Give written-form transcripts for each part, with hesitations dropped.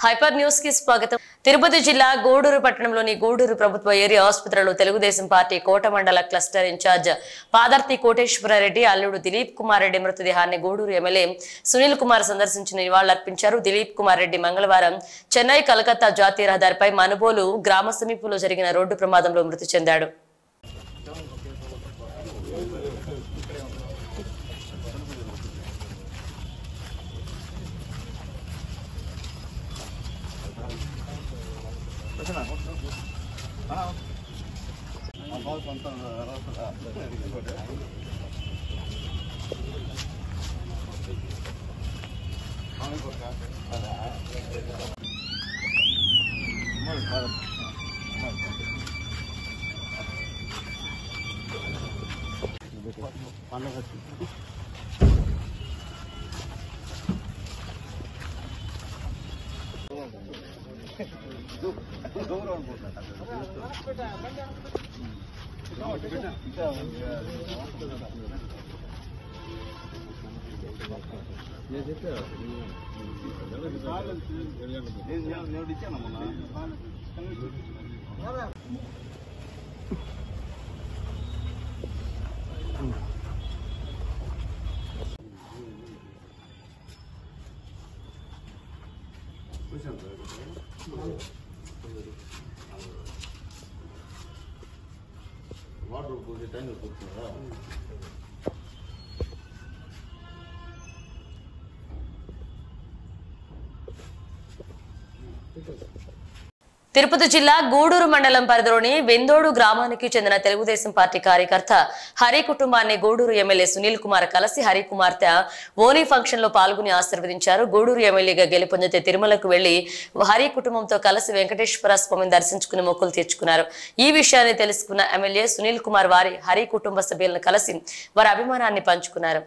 Hyper news కి స్వాగతం. తిరుపతి జిల్లా గూడూరు పట్టణంలోని గూడూరు ప్రభుత్వ ఏరియా ఆసుపత్రిలో తెలుగుదేశం పార్టీ కోట మండల క్లస్టర్ ఇన్ఛార్జ్ పాదర్తి కోటేశ్వరరెడ్డి అల్లుడు దిలీప్ కుమార్ రెడ్డి మృతదేహాన్ని గూడూరు ఎమ్మెల్యే సునీల్ కుమార్ సందర్శించి నివాళులర్పించారు. దిలీప్ కుమార్ రెడ్డి మంగళవారం చెన్నై కలకత్తా జాతీయ రహదారిపై మనుబోలు గ్రామ సమీపంలో జరిగిన రోడ్డు ప్రమాదంలో మృతి చెందాడు. వాటర్ పోసే టైం వస్తుందా? తిరుపతి జిల్లా గూడూరు మండలం పరిధిలోని వెందోడు గ్రామానికి చెందిన తెలుగుదేశం పార్టీ కార్యకర్త హరి కుటుంబాన్ని గూడూరు ఎమ్మెల్యే సునీల్ కుమార్ కలిసి హరి కుమార్తె ఓనీ ఫంక్షన్ లో పాల్గొని ఆశీర్వదించారు. గూడూరు ఎమ్మెల్యేగా గెలుపొందితే తిరుమలకు వెళ్లి హరి కుటుంబంతో కలిసి వెంకటేశ్వర స్వామిని దర్శించుకుని మొక్కులు తీర్చుకున్నారు. ఈ విషయాన్ని తెలుసుకున్న ఎమ్మెల్యే సునీల్ కుమార్ వారి హరి కుటుంబ సభ్యులను కలిసి వారి అభిమానాన్ని పంచుకున్నారు.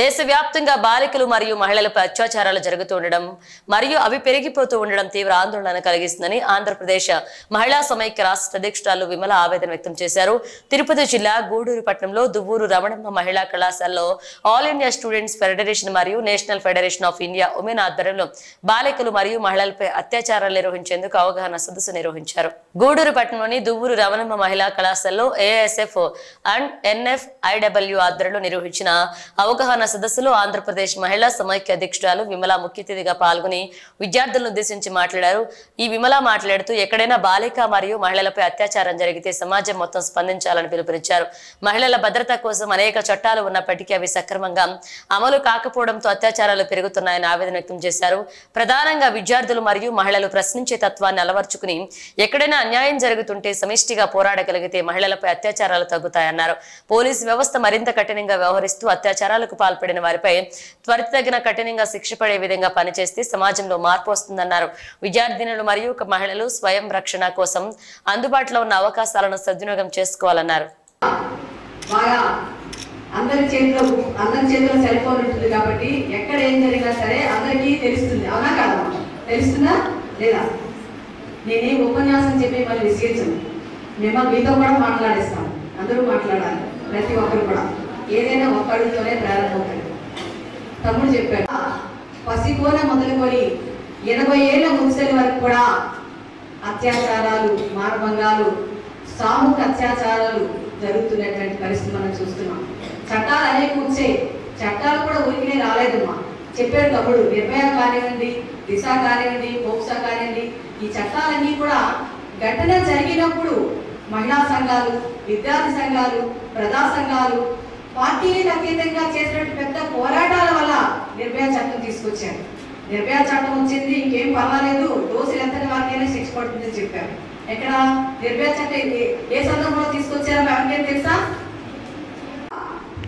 దేశవ్యాప్తంగా బాలికలు మరియు మహిళలపై అత్యాచారాలు జరుగుతూ ఉండడం మరియు అవి పెరిగిపోతూ ఉండడం తీవ్ర ఆందోళన కలిగిస్తుందని ఆంధ్రప్రదేశ్ మహిళా సమైక్య రాష్ట్ర అధ్యక్షురాలు విమల ఆవేదన వ్యక్తం చేశారు. తిరుపతి జిల్లా గూడూరు పట్టణంలో దువ్వూరు రమణమ్మ మహిళా కళాశాలలో ఆల్ ఇండియా స్టూడెంట్స్ ఫెడరేషన్ మరియు national federation of India women ఆధ్వర్యంలో బాలికలు మరియు మహిళలపై అత్యాచారాలు నిర్వహించేందుకు అవగాహన సదస్సు నిర్వహించారు. గూడూరు పట్టణంలోని దువ్వూరు రమణమ్మ మహిళా కళాశాలలో ఏఎస్ఎఫ్ అండ్ ఎన్ఎఫ్ఐడబ్ల్యూ ఆధ్వర్యంలో నిర్వహించిన అవగాహన సదస్సులో ఆంధ్రప్రదేశ్ మహిళా సమైక్య అధ్యక్షురాలు విమల ముఖ్య అతిథిగా పాల్గొని విద్యార్థులను ఉద్దేశించి మాట్లాడారు. ఈ విమల మాట్లాడుతూ ఎక్కడైనా బాలిక మరియు మహిళలపై అత్యాచారం జరిగితే సమాజం మొత్తం స్పందించాలని పిలుపునిచ్చారు. మహిళల భద్రత కోసం అనేక చట్టాలు ఉన్నప్పటికీ అవి సక్రమంగా అమలు కాకపోవడంతో అత్యాచారాలు పెరుగుతున్నాయని ఆవేదన వ్యక్తం చేశారు. ప్రధానంగా విద్యార్థులు మరియు మహిళలు ప్రశ్నించే తత్వాన్ని అలవర్చుకుని ఎక్కడైనా అన్యాయం జరుగుతుంటే సమిష్టిగా పోరాడగలిగితే మహిళలపై అత్యాచారాలు తగ్గుతాయన్నారు. పోలీసు వ్యవస్థ మరింత కఠినంగా వ్యవహరిస్తూ అత్యాచారాలకు పాల్పడిన వారిపై త్వరితగిన కఠినంగా శిక్ష పడే విధంగా పనిచేస్తే సమాజంలో మార్పు వస్తుందన్నారు. విద్యార్థినులు మరియు మహిళలు స్వయం రక్షణ కోసం అందుబాటులో ఉన్న అవకాశాలను సద్వినియోగం చేసుకోవాలన్నారు. అందరి చేతిలో సెల్ ఫోన్ ఉంటుంది కాబట్టి ఎక్కడ ఏం జరిగినా సరే అందరికీ తెలుస్తుంది. అవునా కాదా? తెలుస్తుందా లేదా? నేనేం ఉపన్యాసం చెప్పి మళ్ళీ విసిగించను. మేము మీతో కూడా మాట్లాడేస్తాం. అందరూ మాట్లాడాలి. ప్రతి ఒక్కరు కూడా ఏదైనా ఒక్కడితోనే ప్రారంభమవుతుంది. తమ్ముడు చెప్పాడు, పసికోన మొదలుకొని 80 ఏళ్ల ముసలి వరకు కూడా అత్యాచారాలు, మానభంగాలు, సామూహిక అత్యాచారాలు జరుగుతున్నటువంటి పరిస్థితి మనం చూస్తున్నాం. చట్టాలు అనేవి వచ్చాయి. చట్టాలు కూడా ఊరికినే రాలేదమ్మా. చెప్పారు తమ్ముడు. నిర్భయ కానివ్వండి, దిశ కానివ్వండి, పోక్సా కానివ్వండి, ఈ చట్టాలన్నీ కూడా ఘటన జరిగినప్పుడు మహిళా సంఘాలు, విద్యార్థి సంఘాలు, ప్రజా సంఘాలు పార్టీలకు అతీతంగా చేసినట్టు పెద్ద పోరాటాల వల్ల నిర్భయ చట్టం తీసుకొచ్చారు. నిర్భయ చట్టం వచ్చింది, ఇంకేం పర్వాలేదు, దోషులు ఎంతటి వారికైనా శిక్ష పడుతుందని చెప్పారు. ఎక్కడ నిర్భయ చట్టం ఏ సందర్భంలో తీసుకొచ్చారో ఎవరికైనా తెలుసా?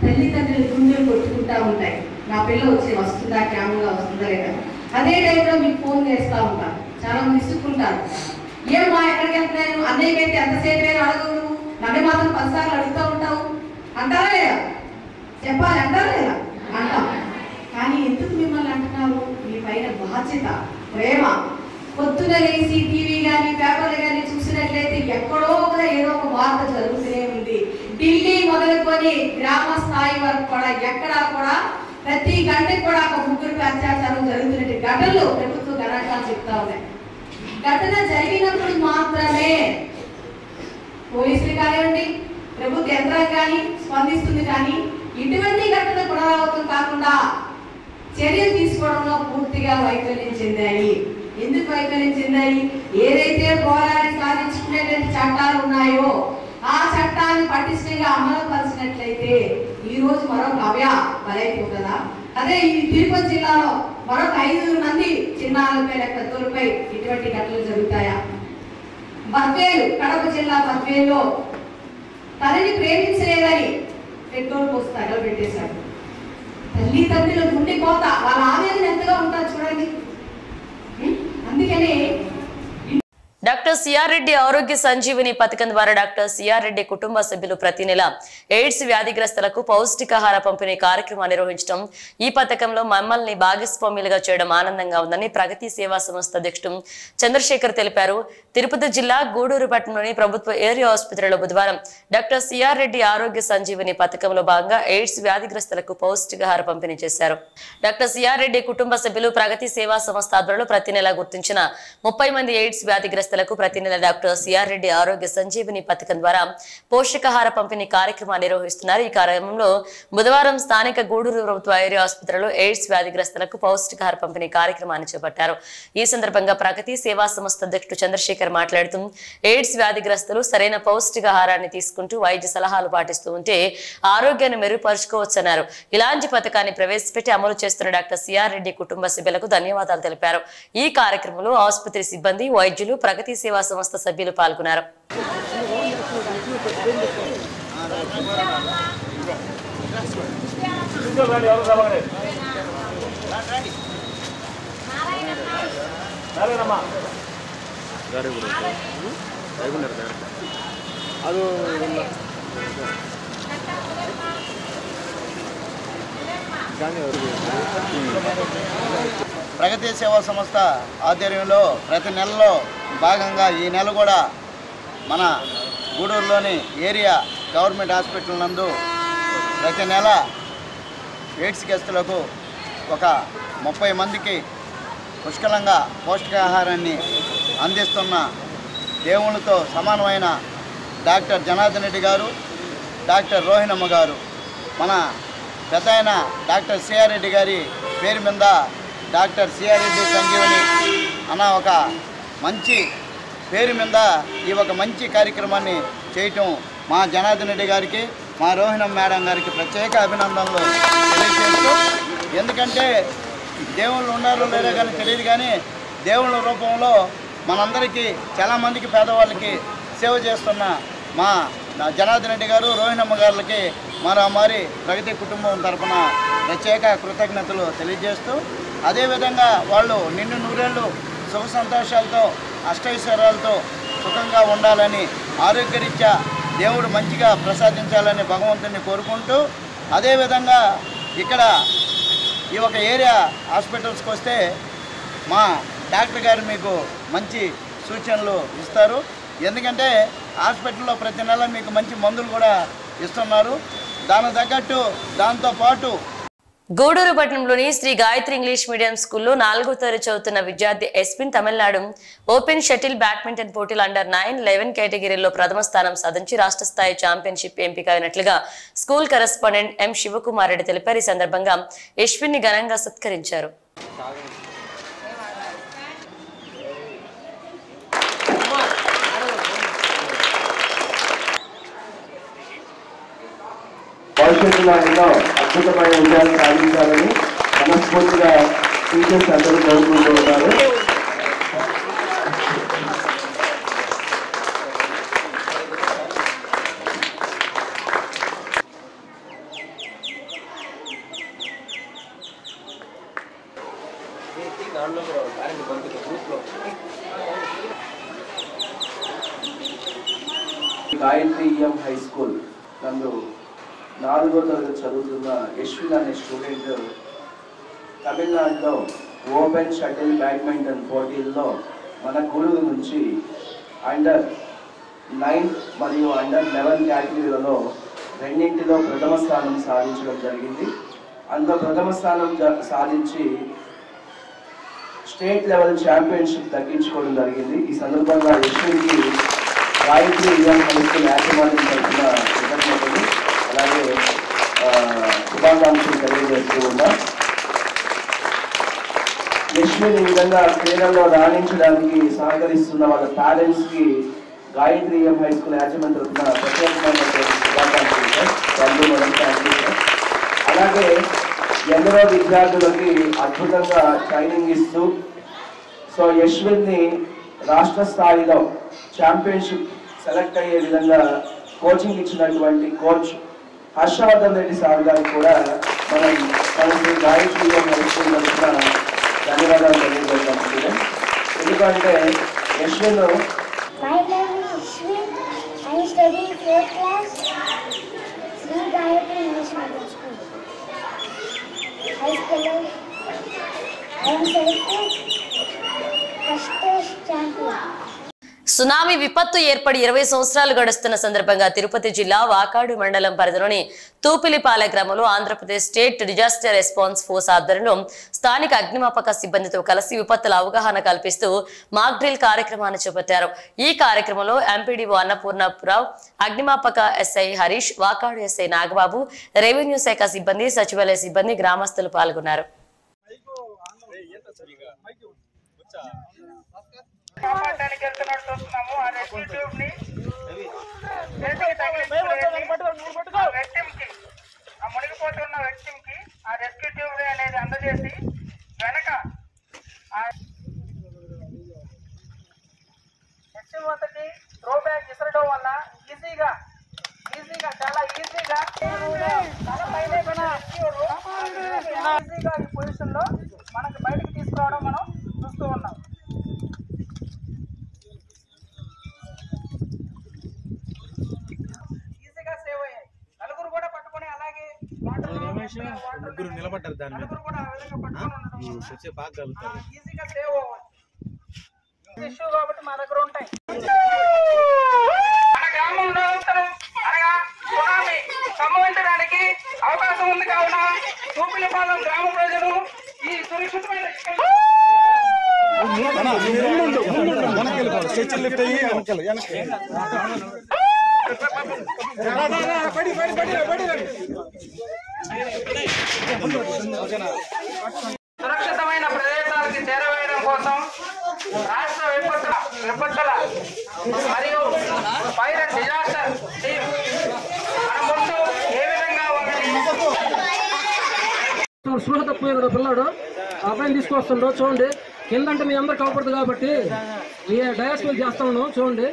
తల్లిదండ్రులు గుండెలు కొట్టుకుంటా ఉంటాయి, నా పిల్ల వస్తుందా, క్యామ్గా వస్తుందా లేదా. అదే టైంలో మీకు ఫోన్ చేస్తూ ఉంటారు, చాలా మంది ఇసుక్కుంటారు. ఏమా ఎక్కడికి వెళ్తున్నాను, అన్నయ్యకైతే ఎంతసేపు అయినా అడగవు, నన్ను మాత్రం 10 సార్లు అడుగుతూ ఉంటావు అంటారా లేదా? చెప్పాలి, అంటారా లేదా? అంటాం. కానీ ఎందుకు మిమ్మల్ని అంటున్నారు? మీ పైన బాధ్యత, ప్రేమ. పొద్దున లేచి టీవీ కానీ పేపర్లు కానీ చూసినట్లయితే ఎక్కడో కూడా ఏదో ఒక వార్త జరుగుతూనే ఉంది. ఢిల్లీ మొదలుకొని గ్రామ స్థాయి వరకు కూడా ఎక్కడా కూడా ప్రతి గంటకు కూడా ఒక ముగ్గురు అత్యాచారం జరుగుతున్నట్టు ఘటనలు ప్రభుత్వ గణాంకాలు చెప్తా ఉన్నాయి. ఘటన జరిగినప్పుడు మాత్రమే పోలీసులు కానివ్వండి, ప్రభుత్వ యంత్రాంగాన్ని స్పందిస్తుంది. కానీ ఇటువంటి ఘటన పునరావృతం కాకుండా చర్యలు తీసుకోవడంలో పూర్తిగా వైఫల్యం చెందాయి. ఎందుకు వైఫల్యం చెందాయి? ఏదైతే పోరాడి సాధించుకునేటువంటి చట్టాలు ఉన్నాయో ఆ చట్టాన్ని పటిష్టంగా అమలు పరిచినట్లయితే ఈ రోజు మరొక బలైపోతుందా? అదే ఈ తిరుపతి జిల్లాలో మరొక 5 మంది చిన్నారులపై లేక పెద్దలపై ఇటువంటి ఘటనలు జరుగుతాయా? బద్వేలు, కడప జిల్లా బద్వేలులో తనని ప్రేమించలేదని పెట్రోల్ పోసి తగలబెట్టేశాడు. తల్లిదండ్రుల గుండె కోత, వాళ్ళ ఆవేదన ఎంతగా ఉంటారు చూడండి. అందుకనే డాక్టర్ సిఆర్ రెడ్డి ఆరోగ్య సంజీవిని పథకం ద్వారా డాక్టర్ సిఆర్ రెడ్డి కుటుంబ సభ్యులు ప్రతి నెల ఎయిడ్స్ వ్యాధిగ్రస్తులకు పౌష్టికాహార పంపిణీ కార్యక్రమాన్ని నిర్వహించడం, ఈ పథకంలో మమ్మల్ని భాగస్వామ్యులుగా చేయడం ఆనందంగా ఉందని ప్రగతి సేవా సంస్థ అధ్యక్షుడు చంద్రశేఖర్ తెలిపారు. తిరుపతి జిల్లా గూడూరు పట్టణంలోని ప్రభుత్వ ఏరియా ఆసుపత్రిలో బుధవారం డాక్టర్ సిఆర్ రెడ్డి ఆరోగ్య సంజీవిని పథకంలో భాగంగా ఎయిడ్స్ వ్యాధిగ్రస్తులకు పౌష్టికాహార పంపిణీ చేశారు. డాక్టర్ సిఆర్ రెడ్డి కుటుంబ సభ్యులు ప్రగతి సేవా సంస్థ ఆధ్వర్యంలో ప్రతి నెల గుర్తించిన 30 మంది ఎయిడ్స్ వ్యాధిగ్రస్తులకు ప్రతి నెల డాక్టర్ సిఆర్ రెడ్డి ఆరోగ్య సంజీవిని పథకం ద్వారా పోషకాహార పంపిణీ కార్యక్రమాన్ని నిర్వహిస్తున్నారు. ఈ కార్యక్రమంలో బుధవారం స్థానిక గూడూరు ప్రభుత్వ ఏరియా ఆసుపత్రిలో ఎయిడ్స్ వ్యాధిగ్రస్తులకు పౌష్టికాహార పంపిణీ కార్యక్రమాన్ని చేపట్టారు. ఈ సందర్భంగా ప్రగతి సేవా సంస్థ అధ్యక్షుడు చంద్రశేఖర్ మాట్లాడుతూ ఎయిడ్స్ వ్యాధిగ్రస్తులు సరైన పౌష్టికాహారాన్ని తీసుకుంటూ వైద్య సలహాలు పాటిస్తూ ఉంటే ఆరోగ్యాన్ని మెరుగుపరుచుకోవచ్చన్నారు. ఇలాంటి పథకాన్ని ప్రవేశపెట్టి అమలు చేస్తున్న డాక్టర్ సిఆర్ రెడ్డి కుటుంబ సభ్యులకు ధన్యవాదాలు తెలిపారు. ఈ కార్యక్రమంలో ఆసుపత్రి సిబ్బంది, వైద్యులు, ప్రగతి సేవా సంస్థ సభ్యులు పాల్గొన్నారు. ప్రగతి సేవా సంస్థ ఆధ్వర్యంలో ప్రతి నెలలో భాగంగా ఈ నెల కూడా మన గూడూరులోని ఏరియా గవర్నమెంట్ హాస్పిటల్ నందు ప్రతి నెల ఎయిడ్స్ గ్రస్తులకు ఒక 30 మందికి పుష్కలంగా పౌష్టికాహారాన్ని అందిస్తున్న దేవుళ్ళతో సమానమైన డాక్టర్ జనార్దన్ రెడ్డి గారు, డాక్టర్ రోహిణమ్మ గారు, మన పెద్ద ఆయన డాక్టర్ సిఆర్ రెడ్డి గారి పేరు మీద డాక్టర్ సిఆర్ రెడ్డి సంజీవని అన్న ఒక మంచి పేరు మీద ఈ ఒక మంచి కార్యక్రమాన్ని చేయటం మా జనార్దన్ రెడ్డి గారికి, మా రోహిణమ్మ మేడం గారికి ప్రత్యేక అభినందనలు తెలియజేస్తూ, ఎందుకంటే దేవుళ్ళు ఉన్నారో లేరో కానీ తెలియదు, కానీ దేవుళ్ళ రూపంలో మనందరికీ చాలామందికి పేదవాళ్ళకి సేవ చేస్తున్న మా జనార్దన్ రెడ్డి గారు, రోహిణమ్మ గారికి మరోమారి ప్రగతి కుటుంబం తరఫున ప్రత్యేక కృతజ్ఞతలు తెలియజేస్తూ, అదేవిధంగా వాళ్ళు నిండు నూరేళ్ళు సుఖ సంతోషాలతో అష్టైశ్వర్యాలతో సుఖంగా ఉండాలని, ఆరోగ్యరీత్యా దేవుడు మంచిగా ప్రసాదించాలని భగవంతుని కోరుకుంటూ, అదేవిధంగా ఇక్కడ ఈ ఒక ఏరియా హాస్పిటల్స్కి వస్తే మా డాక్టర్ గారు మీకు మంచి సూచనలు ఇస్తారు. ఎందుకంటే హాస్పిటల్లో ప్రతి నెల మీకు మంచి మందులు కూడా ఇస్తున్నారు. దానికి తగ్గట్టు దాంతోపాటు గూడూరు పట్టణంలోని శ్రీ గాయత్రి ఇంగ్లీష్ మీడియం స్కూల్లో 4వ తరగతి చదువుతున్న విద్యార్థి ఎస్పిన్ తమిళనాడు ఓపెన్ షటిల్ బ్యాడ్మింటన్ పోటీలు అండర్ 9-11 కేటగిరీలో ప్రథమ స్థానం సాధించి రాష్ట్ర స్థాయి ఛాంపియన్షిప్ ఎంపిక అయినట్లుగా స్కూల్ కరెస్పాండెంట్ ఎం శివకుమార్ రెడ్డి తెలిపారు. ఈ సందర్భంగా ఎస్పిన్ ని ఘనంగా సత్కరించారు. భవిష్యత్తులో ఎన్నో అద్భుతమైన విజయాలు సాధించాలని మనస్ఫూర్తిగా టీచర్స్ అందరూ కోరుకుంటూ ఉన్నారు. గాయత్రి ఈఎం హై స్కూల్ నందు 4వ తరగతి చదువుతున్న యశ్విన్ అనే స్టూడెంట్ తమిళనాడులో ఓపెన్ షటిల్ బ్యాడ్మింటన్ పోటీల్లో మన గూడూరు నుంచి అండర్ 9 మరియు అండర్ 11 కేటగిరీలలో రెండింటిలో ప్రథమ స్థానం సాధించడం జరిగింది. అందులో ప్రథమ స్థానం సాధించి స్టేట్ లెవెల్ ఛాంపియన్షిప్ దక్కించుకోవడం జరిగింది. ఈ సందర్భంగా యశ్విన్కి గాయత్రి ఈఎం హై స్కూల్ యాజమాన్యం తరఫున కృతజ్ఞతలు అలాగే శుభాకాంక్షలు తెలియజేస్తూ ఉన్నాం. యశ్విన్ ఈ విధంగా క్రీడల్లో రాణించడానికి సహకరిస్తున్న వాళ్ళ పేరెంట్స్కి గాయత్రి ఈఎం హై స్కూల్ యాజమాన్యం తరఫున ప్రత్యేకమైన శుభాకాంక్షలు సార్. అలాగే ఎందరో విద్యార్థులకి అద్భుతంగా ట్రైనింగ్ ఇస్తూ యశ్విన్ని రాష్ట్ర స్థాయిలో ఛాంపియన్షిప్ సెలెక్ట్ అయ్యే విధంగా కోచింగ్ ఇచ్చినటువంటి కోచ్ హర్షవర్ధన్ రెడ్డి సార్ గారికి కూడా మనం కలిసి గాయత్రి హై స్కూల్ తరఫున ధన్యవాదాలు తెలియజేస్తాం. ఎందుకంటే యశ్విన్ సునామీ విపత్తు ఏర్పడి 20 సంవత్సరాలు గడుస్తున్న సందర్భంగా తిరుపతి జిల్లా వాకాడు మండలం పరిధిలోని తూపిలిపాలె గ్రామంలో Andhra Pradesh state disaster response force ఆధ్వర్యంలో స్థానిక అగ్నిమాపక సిబ్బందితో కలిసి విపత్తుల అవగాహన కల్పిస్తూ మాక్ డ్రిల్ కార్యక్రమాన్ని చేపట్టారు. ఈ కార్యక్రమంలో ఎంపీడీఓ అన్నపూర్ణరావు, అగ్నిమాపక SI Harish, Vakadu SI Nagababu, revenue శాఖ సిబ్బంది, సచివాలయ సిబ్బంది, గ్రామస్తులు పాల్గొన్నారు. కాపాడడానికి వెళ్తున్నాడు చూస్తున్నాము. ఆ రెస్క్యూ ట్యూబ్ ని ఆ మునిగిపోతున్న వ్యక్తికి ఆ రెస్క్యూ ట్యూబ్ అనేది అందజేసి వెనక వ్యక్తి వద్దకి త్రో బ్యాగ్ విసరడం వల్ల ఈజీగా చాలా ఈజీగా ఈ పొజిషన్ లో మనకి బయటకు తీసుకురావడం మనం చూస్తూ ఉన్నాం. ముగ్గురు నిలబడ్డారు దాని మీద బాగా కలుగుతారు ఈజీగా సేవ్ అవ్వాలి. ఇష్యూ కాబట్టి మా దగ్గర ఉంటాయి. మన గ్రామంలో అనగా సునామీ సంభవించడానికి అవకాశం ఉంది కావున తూపిలిపాలెం గ్రామ ప్రజలు ఈ సురక్షితమైన సురక్షితమైన ప్రదేశాలకి చేరవేయడం కోసం రాష్ట్ర విపత్తుల మరియు ఫైర్ అండ్ డిజాస్టర్ టీమ్ మన ముందు ఏ విధంగా స్పృహ తప్పు పిల్లాడు అబ్బాయిని తీసుకొస్తుండో చూడండి. కిందంటే మీ అందరికి అవపడదు కాబట్టి డయాస్ మీద చేస్తా ఉన్నాం చూడండి.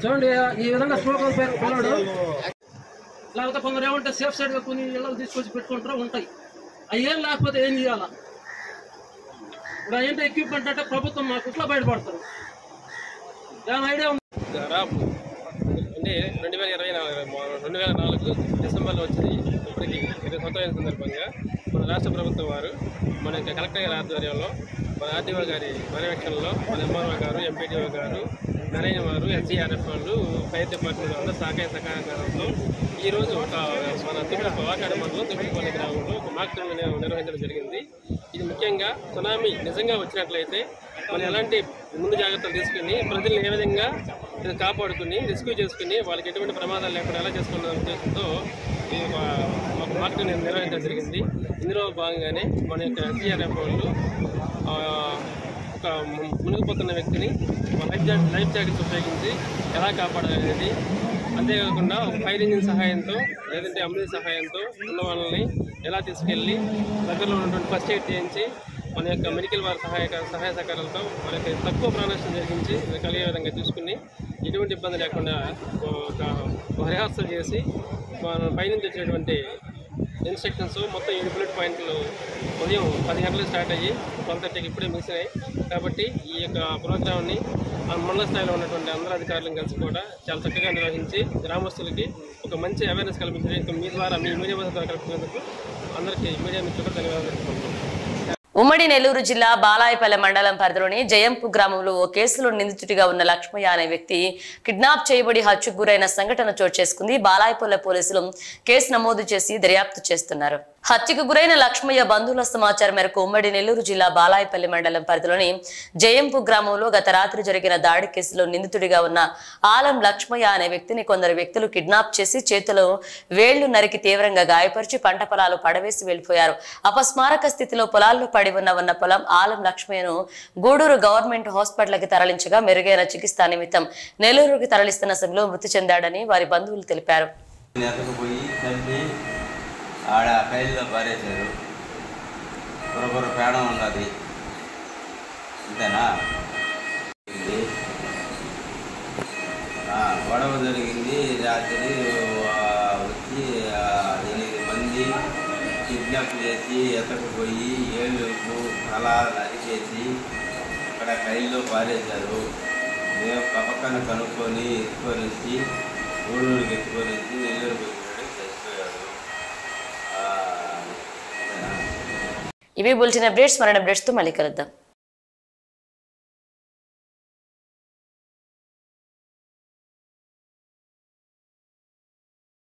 చూడండి ఈ విధంగా స్ట్రోక్ పిల్లడు. లేకపోతే కొందరు ఏమంటే సేఫ్ సైడ్ గా కొన్ని ఇళ్ళకి తీసుకొచ్చి పెట్టుకుంటారో ఉంటాయి. అవి ఏం లేకపోతే ఏం చేయాలా? ఇప్పుడు ఏంటంటే ఎక్విప్మెంట్ అంటే ప్రభుత్వం మాకు ఇట్లా బయటపడతారు. దాని ఐడియా ఉంది. అంటే 2004 డిసెంబర్లో వచ్చింది. ఇప్పటికి 20 సంవత్సరాల సందర్భంగా మన రాష్ట్ర ప్రభుత్వం వారు మన కలెక్టర్ గారి ఆధ్వర్యంలో మన ఆర్టీఓ గారి పర్యవేక్షణలో మన ఎంఆర్ఓ గారు, ఎంపీటీఓ గారు, నారాయణ వారు, ఎస్సీఆర్ఎఫ్ వాళ్ళు, ఫైర్ డిపార్ట్మెంట్ వాళ్ళు సహకారంతో ఈరోజు ఒక మన వాకాడ మండలం తిరుపతిపల్లి గ్రామంలో ఒక మాక్ డ్రిల్ నిర్వహించడం జరిగింది. ఇది ముఖ్యంగా సునామీ నిజంగా వచ్చినట్లయితే మనం ఎలాంటి ముందు జాగ్రత్తలు తీసుకుని ప్రజల్ని ఏ విధంగా కాపాడుకుని రెస్క్యూ చేసుకుని వాళ్ళకి ఎటువంటి ప్రమాదాలు లేకుండా ఎలా చేసుకున్న ఉద్దేశంతో ఈ ఒక మాక్ డ్రిల్ నిర్వహించడం జరిగింది. ఇందులో భాగంగానే మన యొక్క ఎస్సీఆర్ఎఫ్ వాళ్ళు ఒక మునిగిపోతున్న వ్యక్తిని లైఫ్ జాకెట్స్ ఉపయోగించి ఎలా కాపాడాలనేది, అంతేకాకుండా ఒక ఫైర్ ఇంజిన్ సహాయంతో లేదంటే అంబులెన్స్ సహాయంతో ఉన్న వాళ్ళని ఎలా తీసుకెళ్ళి దగ్గరలో ఉన్నటువంటి ఫస్ట్ ఎయిడ్ చేయించి మన యొక్క మెడికల్ వారి సహాయ సహకారాలతో వాళ్ళకి తక్కువ ప్రాణనష్టం జరిగించి కలిగే విధంగా చూసుకుని ఎటువంటి ఇబ్బంది లేకుండా ఒక రిహార్సల్ చేసి మన పైనుంచి వచ్చేటువంటి ఇన్స్ట్రక్షన్స్ మొత్తం 7 బుల్లెట్ పాయింట్లు ఉదయం 10 గంటలకు స్టార్ట్ అయ్యి 12:30కి ఇప్పుడే మిగిసినాయి. కాబట్టి ఈ యొక్క ప్రోగ్రామ్ని మండల స్థాయిలో ఉన్నటువంటి అందరూ అధికారులను కలిసి కూడా చాలా చక్కగా నిర్వహించి గ్రామస్తులకి ఒక మంచి అవేర్నెస్ కల్పించడానికి మీ ద్వారా మీ మీడియా ద్వారా కల్పించినందుకు అందరికీ మీడియా మిత్రులకు ధన్యవాదాలు తెలుపుకుంటున్నాను. ఉమ్మడి నెల్లూరు జిల్లా బాలాయపల్లె మండలం పరిధిలోని జయంపు గ్రామంలో ఓ కేసులో నిందితుడిగా ఉన్న లక్ష్మయ్య అనే వ్యక్తి కిడ్నాప్ చేయబడి హత్యకు గురైన సంఘటన చోటు చేసుకుంది. బాలాయపల్లె పోలీసులు కేసు నమోదు చేసి దర్యాప్తు చేస్తున్నారు. హత్యకు గురైన లక్ష్మయ్య బంధువుల సమాచారం మేరకు ఉమ్మడి నెల్లూరు జిల్లా బాలాయపల్లి మండలం పరిధిలోని జయంపు గ్రామంలో గత రాత్రి జరిగిన దాడి కేసులో నిందితుడిగా ఉన్న ఆలం లక్ష్మయ్య అనే వ్యక్తిని కొందరు వ్యక్తులు కిడ్నాప్ చేసి చేతిలో వేళ్లు నరికి తీవ్రంగా గాయపరిచి పంట పొలాలు పడవేసి వెళ్లిపోయారు. అపస్మారక స్థితిలో పొలాల్లో పడి ఉన్న పొలం ఆలం లక్ష్మయ్యను గూడూరు గవర్నమెంట్ హాస్పిటల్కి తరలించగా మెరుగైన చికిత్స నిమిత్తం నెల్లూరుకి తరలిస్తున్న సమయంలో మృతి చెందాడని వారి బంధువులు తెలిపారు. ఆడ కైల్లో పారేశారు, పొరపొర ప్రాణం ఉన్నది అంతేనా. గొడవ జరిగింది రాత్రి, వచ్చి 8 మంది కిడ్నాప్ చేసి ఎత్తకపోయి ఏళ్ళకు తల నరికేసి అక్కడ కైల్లో పారేశారు. మేము పక్కన కనుక్కొని ఎత్తుకొని వచ్చి గూడూరుకి ఎత్తుకొని వచ్చి నెల్లూరుకి చచ్చిపోయాడు. ఇవి బులెటిన్ అప్డేట్స్. మరిన్ని అప్డేట్స్ తో మళ్ళీ కలుద్దాం.